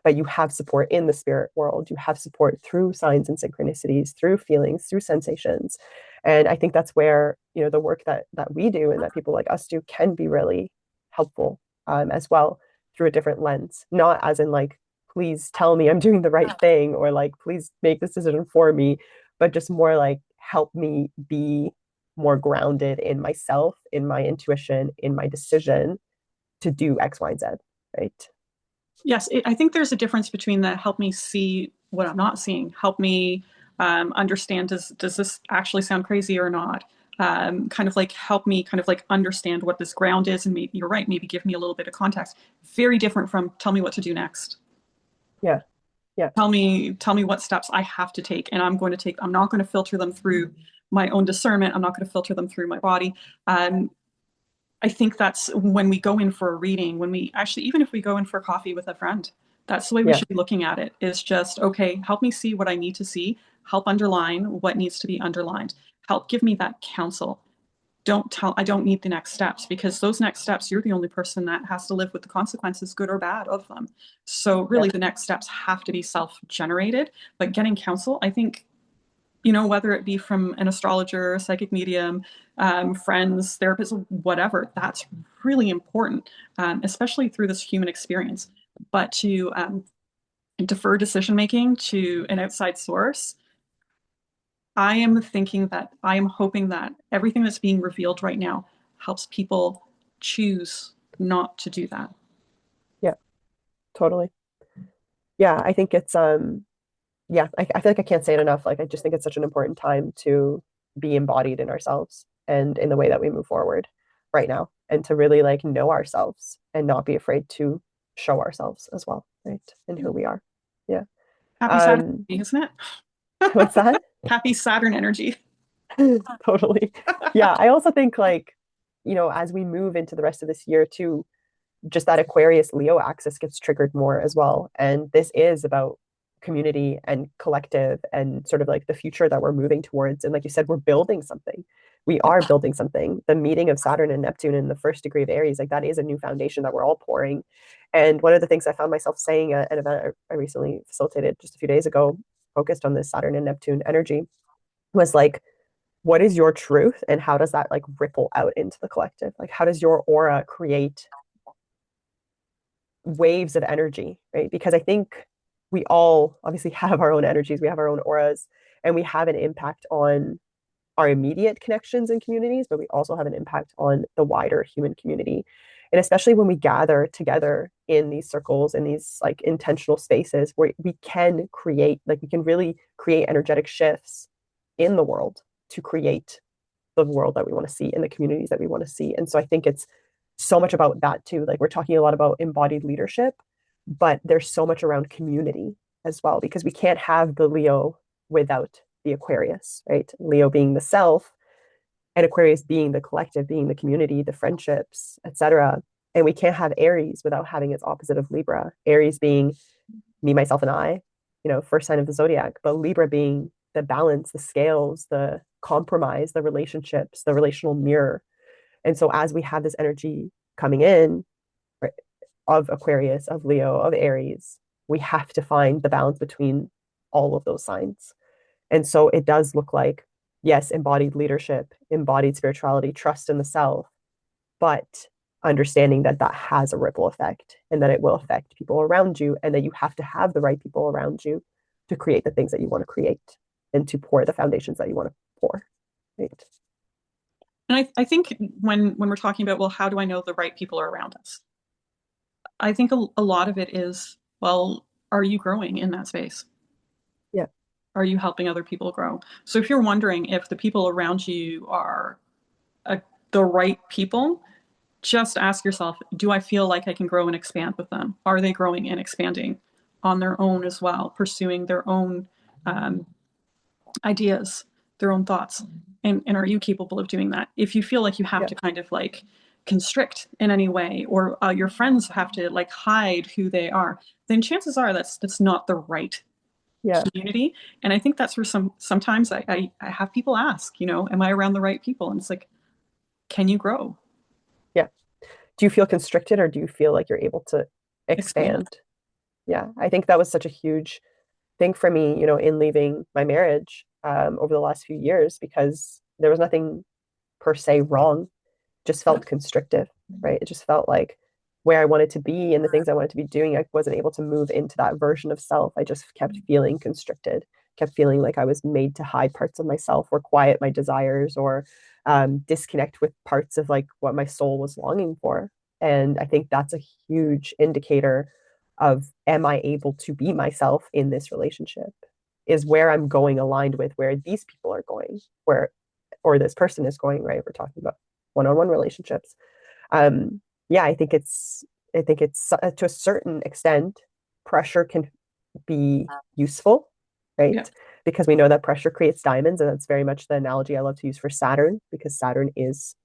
but you have support in the spirit world. You have support through signs and synchronicities, through feelings, through sensations. And I think that's where, the work that we do and that people like us do can be really helpful, as well, through a different lens, not as in like, please tell me I'm doing the right thing, or like, please make this decision for me, but just more like, help me be more grounded in myself, in my intuition, in my decision to do X, Y, and Z, right? Yes, I think there's a difference between the help me see what I'm not seeing, help me understand, does this actually sound crazy or not? Kind of like help me kind of like understand what this ground is, and maybe you're right, maybe give me a little bit of context. Very different from tell me what to do next. Yeah. Yeah. Tell me what steps I have to take, and I'm not going to filter them through my own discernment. I'm not going to filter them through my body. I think that's when we go in for a reading, when we actually, even if we go in for coffee with a friend, that's the way we Yeah. should be looking at it. Is just, okay, help me see what I need to see, help underline what needs to be underlined, help give me that counsel. I don't need the next steps, because those next steps, you're the only person that has to live with the consequences, good or bad, of them. So Yeah. really the next steps have to be self-generated. But getting counsel, I think, whether it be from an astrologer, psychic medium, friends, therapists, whatever, that's really important, especially through this human experience. But to defer decision making to an outside source, I am hoping that everything that's being revealed right now helps people choose not to do that. Yeah. Totally. Yeah. I think it's, yeah, I feel like I can't say it enough. Like, I just think it's such an important time to be embodied in ourselves and in the way that we move forward right now, and to really like know ourselves and not be afraid to show ourselves as well, right? And who we are. Yeah. Happy Saturn, Um, isn't it? what's that? Happy Saturn energy. Totally. Yeah. I also think like, as we move into the rest of this year too, just that Aquarius Leo axis gets triggered more as well. And this is about community and collective and sort of like the future that we're moving towards. And like you said, we're building something. We are building something. The meeting of Saturn and Neptune in the first degree of Aries, like that is a new foundation that we're all pouring. And one of the things I found myself saying at an event I recently facilitated just a few days ago, focused on this Saturn and Neptune energy, was like, what is your truth and how does that like ripple out into the collective? Like, how does your aura create waves of energy, right? Because I think we all obviously have our own energies, we have our own auras, and we have an impact on our immediate connections and communities, but we also have an impact on the wider human community. And especially when we gather together in these circles, in these like intentional spaces where we can create, like we can really create energetic shifts in the world to create the world that we want to see and the communities that we want to see. And so I think it's so much about that too. Like we're talking a lot about embodied leadership, but there's so much around community as well, because we can't have the Leo without the Aquarius, right? Leo being the self and Aquarius being the collective, being the community, the friendships, etc. And we can't have Aries without having its opposite of Libra. Aries being me, myself, and I, first sign of the zodiac, but Libra being the balance, the scales, the compromise, the relationships, the relational mirror. And so as we have this energy coming in, right, of Aquarius, of Leo, of Aries, we have to find the balance between all of those signs. And so it does look like, yes, embodied leadership, embodied spirituality, trust in the self, but understanding that that has a ripple effect and that it will affect people around you, and that you have to have the right people around you to create the things that you want to create and to pour the foundations that you want to pour. Right. And I think when we're talking about, well, how do I know the right people are around us? I think a lot of it is, well, are you growing in that space? Yeah. Are you helping other people grow? So if you're wondering if the people around you are uh, the right people, just ask yourself, do I feel like I can grow and expand with them? Are they growing and expanding on their own as well, pursuing their own um, ideas, their own thoughts? And are you capable of doing that? If you feel like you have Yeah. to kind of like constrict in any way, or your friends have to like hide who they are, then chances are that's not the right Yeah. community. And I think that's where sometimes I have people ask, am I around the right people? And it's like, can you grow, Yeah. Do you feel constricted or do you feel like you're able to expand? expand? Yeah. I think that was such a huge thing for me, in leaving my marriage over the last few years because there was nothing per se wrong, just Yeah. felt constrictive, right? It just felt like where I wanted to be and the things I wanted to be doing, I wasn't able to move into that version of self. I just kept feeling constricted, kept feeling like I was made to hide parts of myself or quiet my desires or disconnect with parts of like what my soul was longing for. And I think that's a huge indicator of am I able to be myself in this relationship? Is where I'm going aligned with where these people are going, where or this person is going, right? We're talking about one-on-one relationships. Yeah, I think it's to a certain extent, pressure can be useful, Yeah. right? Because we know that pressure creates diamonds, and that's very much the analogy I love to use for Saturn, because Saturn is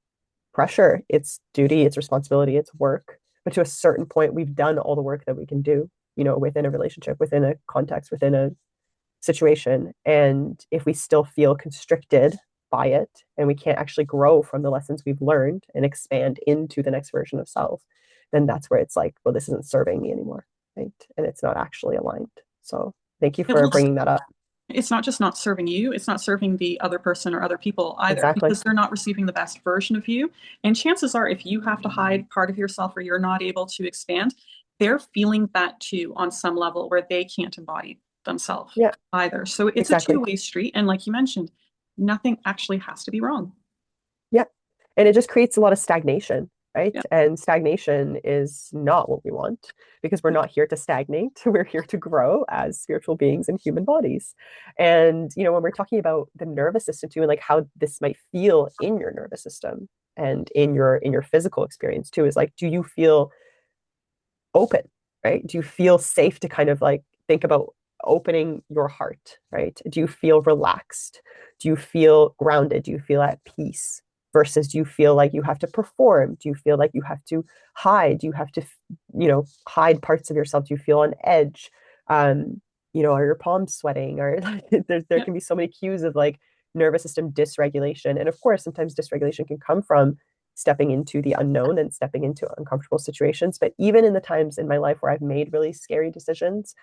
pressure, it's duty, it's responsibility, it's work. But to a certain point, we've done all the work that we can do, within a relationship, within a context, within a situation. And if we still feel constricted by it and we can't actually grow from the lessons we've learned and expand into the next version of self, then that's where it's like, well, this isn't serving me anymore, right? And it's not actually aligned. So thank you It for looks, bringing that up. it's not just not serving you, it's not serving the other person or other people either, Exactly. because they're not receiving the best version of you. And chances are, if you have to hide part of yourself or you're not able to expand, they're feeling that too on some level where they can't embody themselves Yeah, either. So it's a exactly. two-way street. And like you mentioned, nothing actually has to be wrong. Yeah. And it just creates a lot of stagnation, right? Yeah. And stagnation is not what we want because we're not here to stagnate. We're here to grow as spiritual beings in human bodies. And, when we're talking about the nervous system too, and like how this might feel in your nervous system and in your physical experience too, is like, do you feel open, right? Do you feel safe to kind of like think about opening your heart, right? Do you feel relaxed? Do you feel grounded? Do you feel at peace? Versus do you feel like you have to perform? Do you feel like you have to hide? Do you have to, hide parts of yourself? Do you feel on edge? Are your palms sweating? Or there Yeah. can be so many cues of like nervous system dysregulation. And of course, sometimes dysregulation can come from stepping into the unknown and stepping into uncomfortable situations. But even in the times in my life where I've made really scary decisions,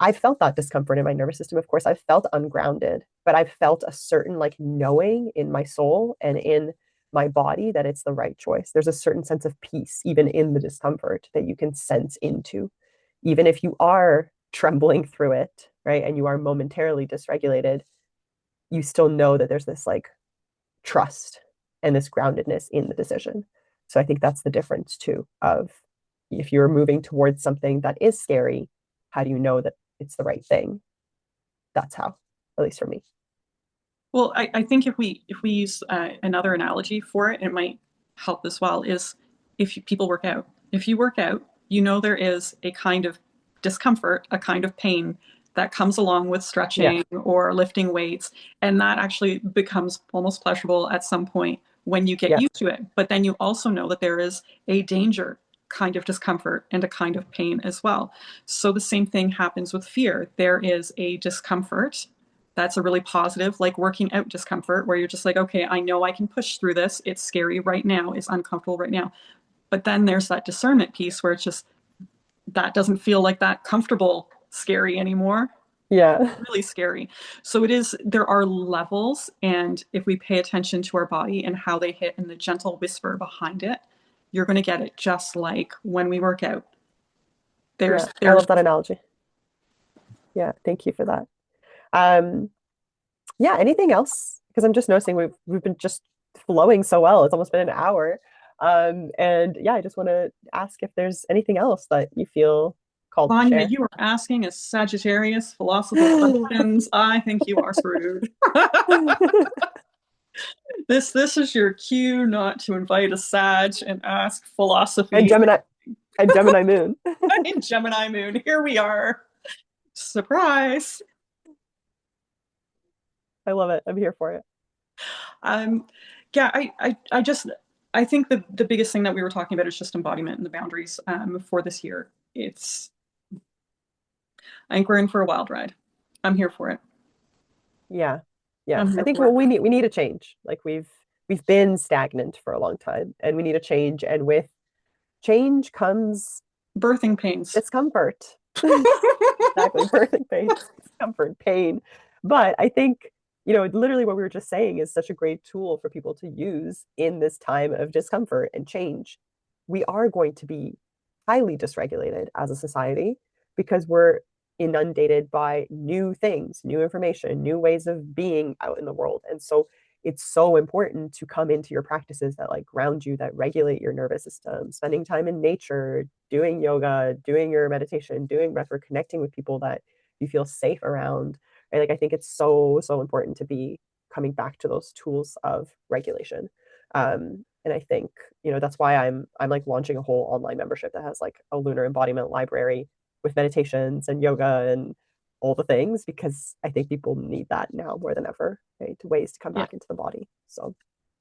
I've felt that discomfort in my nervous system. Of course, I've felt ungrounded, but I've felt a certain like knowing in my soul and in my body that it's the right choice. There's a certain sense of peace, even in the discomfort, that you can sense into, even if you are trembling through it, right? And you are momentarily dysregulated, you still know that there's this like trust and this groundedness in the decision. So I think that's the difference too of if you're moving towards something that is scary, how do you know that it's the right thing? That's how, at least for me. Well, I think if we use another analogy for it, it might help as well. Is if people work out. If you work out, you know there is a kind of discomfort, a kind of pain that comes along with Yeah, stretching or lifting weights, and that actually becomes almost pleasurable at some point when you get yeah, used to it. But then you also know that there is a danger kind of discomfort and a kind of pain as well. So the same thing happens with fear. There is a discomfort that's a really positive, like working out discomfort, where you're just like, okay, I know I can push through this. It's scary right now. It's uncomfortable right now. But then there's that discernment piece where it's just that doesn't feel like that comfortable, scary anymore. yeah, Really scary. So it is, there are levels. And if we pay attention to our body and how they hit and the gentle whisper behind it, you're going to get it just like when we work out. yeah. I There's love that analogy. Yeah, thank you for that. Um, yeah, anything else? Because I'm just noticing we've been just flowing so well. It's almost been an hour. And yeah, I just want to ask if there's anything else that you feel called to Vanya, share. you are asking a Sagittarius philosophical questions. I think you are screwed. This is your cue not to invite a Sag and ask And philosophy. Gemini moon. In Gemini moon, here we are. Surprise. I love it. I'm here for it. Um, yeah, I just I think the biggest thing that we were talking about is just embodiment and the boundaries for this year. It's I think we're in for a wild ride. I'm here for it. Yeah. Yeah. I'm I here think for it. we need a change. Like we've been stagnant for a long time and we need a change. And with change comes Birthing pains. discomfort. Exactly. Birthing pain, discomfort, pain. But I think, literally what we were just saying is such a great tool for people to use in this time of discomfort and change. We are going to be highly dysregulated as a society because we're inundated by new things, new information, new ways of being out in the world. And so it's so important to come into your practices that like ground you, that regulate your nervous system, spending time in nature, doing yoga, doing your meditation, doing breathwork, connecting with people that you feel safe around. And like I think it's so, so important to be coming back to those tools of regulation. And I think, that's why I'm like launching a whole online membership that has like a lunar embodiment library with meditations and yoga and all the things because I think people need that now more than ever, right? Ways to come Yeah, back into the body. So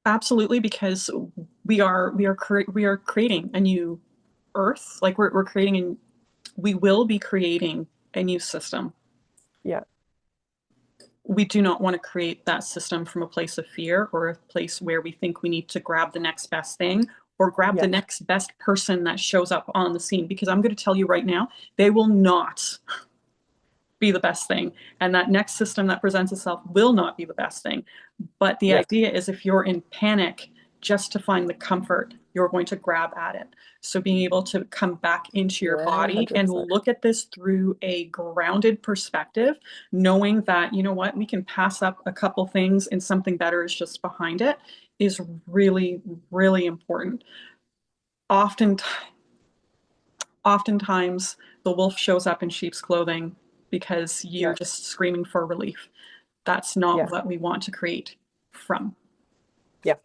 absolutely, because we are creating a new Earth. Like we're creating and we will be creating a new system. yeah, We do not want to create that system from a place of fear or a place where we think we need to grab the next best thing or grab the yeah, next best person that shows up on the scene. Because I'm going to tell you right now, they will not be the best thing. And that next system that presents itself will not be the best thing. But the yeah, idea is if you're in panic just to find the comfort, you're going to grab at it. So being able to come back into your body and 100%. look at this through a grounded perspective, knowing that, you know what, we can pass up a couple things and something better is just behind it, is really, really important. Often, oftentimes, the wolf shows up in sheep's clothing because you're Yeah, just screaming for relief. That's not yeah, what we want to create from. yeah.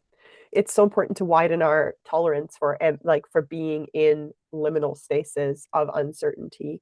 It's so important to widen our tolerance for like for being in liminal spaces of uncertainty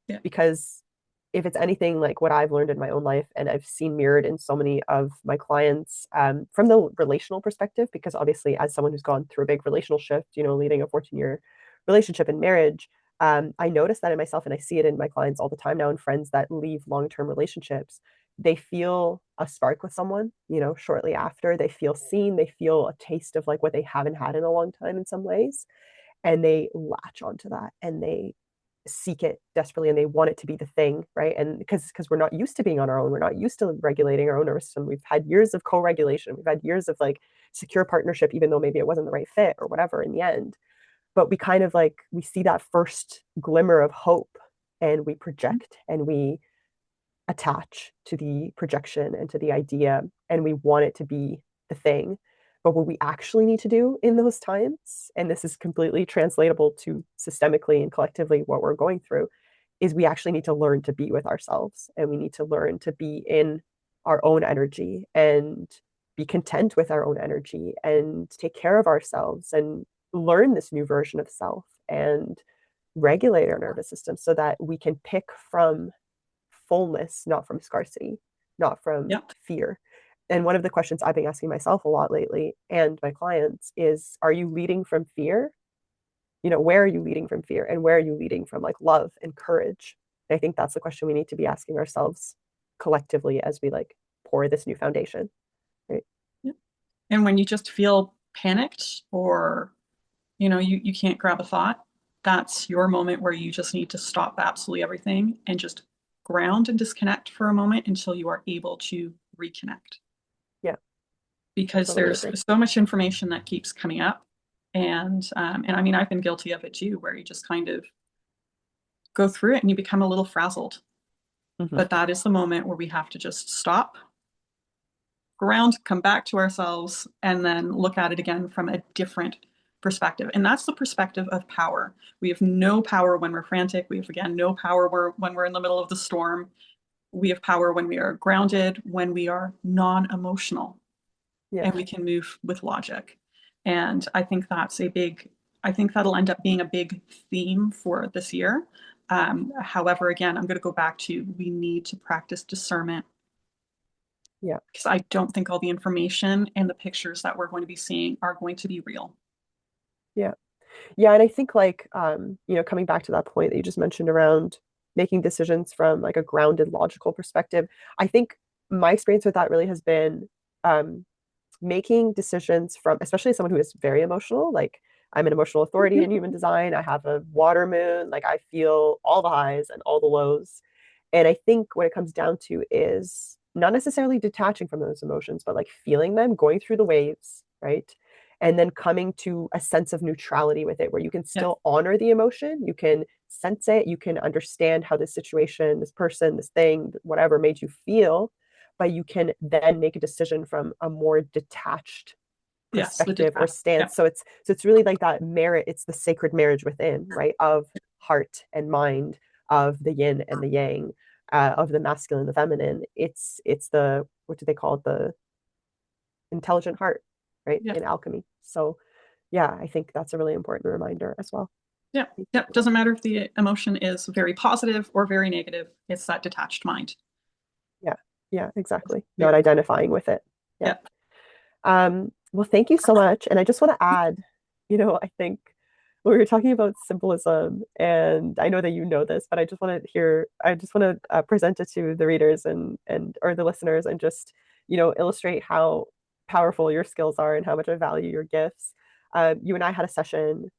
Yeah. because if it's anything like what I've learned in my own life and I've seen mirrored in so many of my clients from the relational perspective, because obviously as someone who's gone through a big relational shift, leading a 14-year relationship and marriage, I notice that in myself and I see it in my clients all the time now and friends that leave long-term relationships. They feel a spark with someone, shortly after. They feel seen. They feel a taste of like what they haven't had in a long time in some ways. And they latch onto that and they seek it desperately and they want it to be the thing, right? And because we're not used to being on our own, we're not used to regulating our own nervous system. We've had years of co-regulation, we've had years of like secure partnership, even though maybe it wasn't the right fit or whatever in the end. But we kind of like we see that first glimmer of hope and we project and we attach to the projection and to the idea and we want it to be the thing. But what we actually need to do in those times, and this is completely translatable to systemically and collectively what we're going through, is we actually need to learn to be with ourselves and we need to learn to be in our own energy and be content with our own energy and take care of ourselves and learn this new version of self and regulate our nervous system so that we can pick from fullness, not from scarcity, not from Yep. fear. And one of the questions I've been asking myself a lot lately and my clients is, are you leading from fear? Where are you leading from fear? And where are you leading from like love and courage? And I think that's the question we need to be asking ourselves collectively as we like pour this new foundation, right? Yep. And when you just feel panicked or, you can't grab a thought, that's your moment where you just need to stop absolutely everything and just ground and disconnect for a moment until you are able to reconnect. Yeah, I Because totally there's agree. so much information that keeps coming up. And I mean, I've been guilty of it too, where you just kind of go through it and you become a little frazzled. Mm-hmm. But that is the moment where we have to just stop, ground, come back to ourselves, and then look at it again from a different perspective. And that's the perspective of power. We have no power when we're frantic. We have, again, no power when we're in the middle of the storm. We have power when we are grounded, when we are non emotional. Yeah. and we can move with logic. And I think that'll end up being a big theme for this year. However, again, I'm going to go back to we need to practice discernment Yeah. because I don't think all the information and the pictures that we're going to be seeing are going to be real. Yeah. Yeah, and I think like coming back to that point that you just mentioned around making decisions from like a grounded logical perspective, I think my experience with that really has been um making decisions from, especially as someone who is very emotional, like I'm an emotional authority in human design. I have a water moon, like I feel all the highs and all the lows. And I think what it comes down to is not necessarily detaching from those emotions, but like feeling them, going through the waves, right? And then coming to a sense of neutrality with it, where you can Yeah. still honor the emotion, you can sense it, you can understand how this situation, this person, this thing, whatever made you feel, but you can then make a decision from a more detached Yes, the perspective or detach. Yeah. stance. So it's really like that merit, it's the sacred marriage within, right? Of heart and mind, of the yin and the yang, of the masculine and the feminine. It's the, what do they call it? The intelligent heart, right? Yeah. In alchemy. So yeah, I think that's a really important reminder as well. Yeah. Yeah. Doesn't matter if the emotion is very positive or very negative. It's that detached mind. Yeah, yeah, It's exactly. Not very, identifying with it. Yeah. yeah. Well, thank you so much. And I just want to add, I think when we were talking about symbolism, and I know that you know this, but I just want to present it to the readers and or the listeners and just, illustrate how powerful your skills are and how much I value your gifts. You and I had a session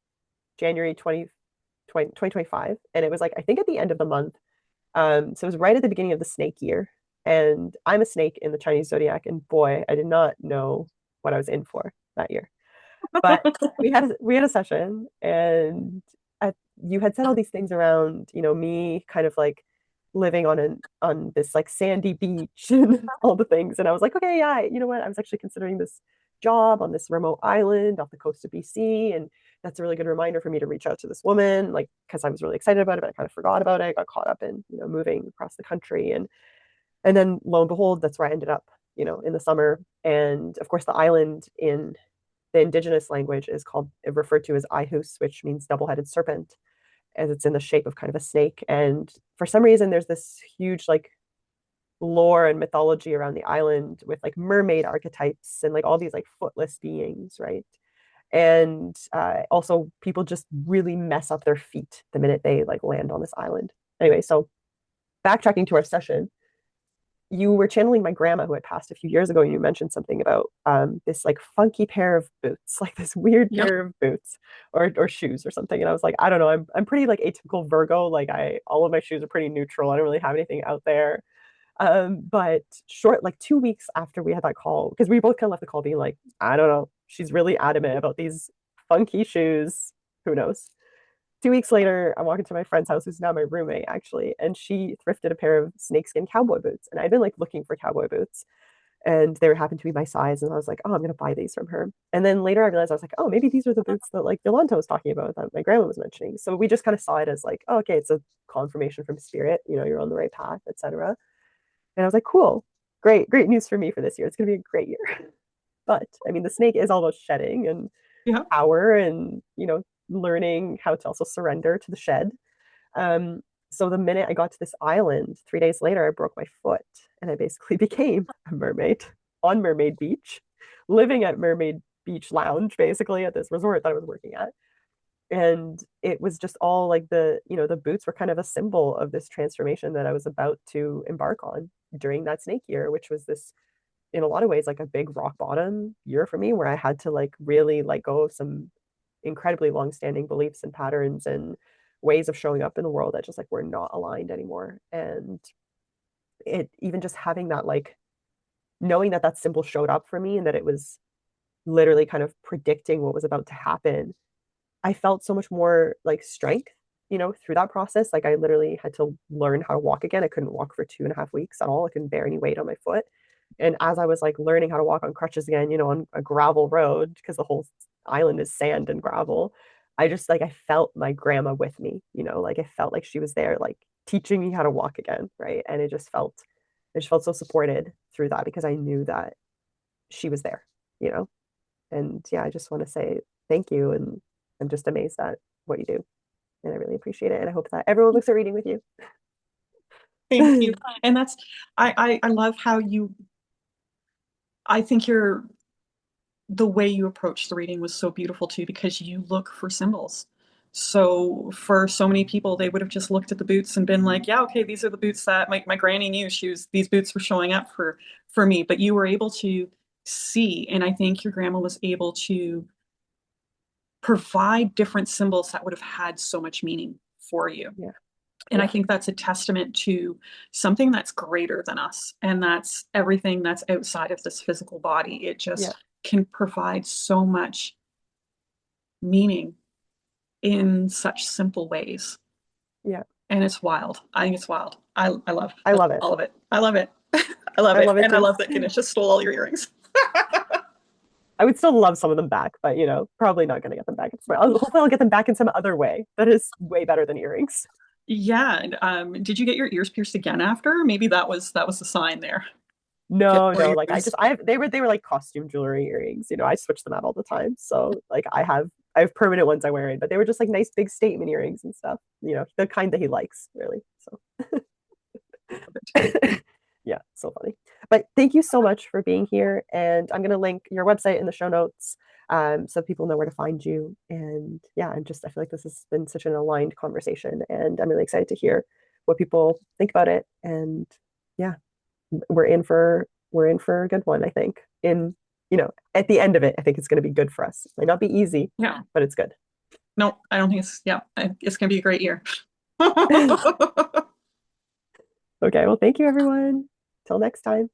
January 2025, and it was like, I think at the end of the month. So it was right at the beginning of the snake year. And I'm a snake in the Chinese zodiac, and boy, I did not know what I was in for that year. But we had a session, and you had said all these things around, me kind of like living on this like sandy beach and all the things. And I was like, okay, yeah, you know what? I was actually considering this job on this remote island off the coast of BC, and that's a really good reminder for me to reach out to this woman, like because I was really excited about it, but I kind of forgot about it. I got caught up in, moving across the country, and then lo and behold, that's where I ended up, in the summer. And of course, the island in the indigenous language is referred to as Ihus, which means double-headed serpent, as it's in the shape of kind of a snake. And for some reason, there's this huge like lore and mythology around the island with like mermaid archetypes and like all these like footless beings, right? And also people just really mess up their feet the minute they like land on this island. Anyway, so backtracking to our session, you were channeling my grandma who had passed a few years ago. You mentioned something about this like funky pair of boots, like this weird Yep. pair of boots or shoes or something. And I was like, I don't know, I'm pretty like atypical Virgo. Like I all of my shoes are pretty neutral. I don't really have anything out there. But like 2 weeks after we had that call, because we both kind of left the call being like, I don't know, she's really adamant about these funky shoes. Who knows? 2 weeks later, I walk into my friend's house, who's now my roommate, actually, and she thrifted a pair of snakeskin cowboy boots. And I'd been like looking for cowboy boots, and they happened to be my size. And I was like, oh, I'm gonna buy these from her. And then later I realized I was like, oh, maybe these are the boots that like Yolanta was talking about that my grandma was mentioning. So we just kind of saw it as like, oh, okay, it's a confirmation from spirit, you're on the right path, etc. And I was like, cool, great news for me for this year. It's gonna be a great year. But I mean, the snake is all about shedding and Yeah. power and, learning how to also surrender to the shed. Um, so the minute I got to this island, 3 days later, I broke my foot and I basically became a mermaid on Mermaid Beach, living at Mermaid Beach Lounge, basically at this resort that I was working at. And it was just all like the boots were kind of a symbol of this transformation that I was about to embark on during that snake year, which was this, in a lot of ways, like a big rock bottom year for me, where I had to like really let go of some incredibly long-standing beliefs and patterns and ways of showing up in the world that just like were not aligned anymore. And it even just having that like knowing that that symbol showed up for me and that it was literally kind of predicting what was about to happen, I felt so much more like strength, through that process. Like I literally had to learn how to walk again. I couldn't walk for 2.5 weeks at all. I couldn't bear any weight on my foot. And as I was like learning how to walk on crutches again, on a gravel road, because the whole island is sand and gravel, I just like I felt my grandma with me, like I felt like she was there, like teaching me how to walk again, right? And I just felt so supported through that because I knew that she was there. you know. And yeah, I just want to say thank you, and I'm just amazed at what you do, and I really appreciate it. And I hope that everyone books a reading with you. Thank you. And that's I love how you I think you're the way you approached the reading was so beautiful too, because you look for symbols. So for so many people, they would have just looked at the boots and been like, yeah, okay, these are the boots that my granny knew these boots were showing up for me. But you were able to see, and I think your grandma was able to provide different symbols that would have had so much meaning for you. Yeah, And I yeah, think that's a testament to something that's greater than us. And that's everything that's outside of this physical body. It yeah, just can provide so much meaning in such simple ways. yeah. And it's wild. I think it's wild. I love I love it. all of it. I love it. I love I it. love it And I too. love that Ganesh just stole all your earrings. I would still love some of them back, but probably not going to get them back. Hopefully, I'll get them back in some other way that is way better than earrings. Yeah. Did you get your ears pierced again after? Maybe that was the sign there. Get No, more no, like earrings. I have they were like costume jewelry earrings. I switch them out all the time. So like I have permanent ones I wear in, but they were just like nice big statement earrings and stuff. The kind that he likes, really. So yeah, so funny. But thank you so much for being here. And I'm gonna link your website in the show notes, so people know where to find you. And yeah, I feel like this has been such an aligned conversation, and I'm really excited to hear what people think about it. And yeah, we're in for a good one, I think. At the end of it, I think it's going to be good for us. It might not be easy, Yeah. but it's good. No, I don't think it's gonna be a great year. Okay, well, thank you, everyone. Till next time.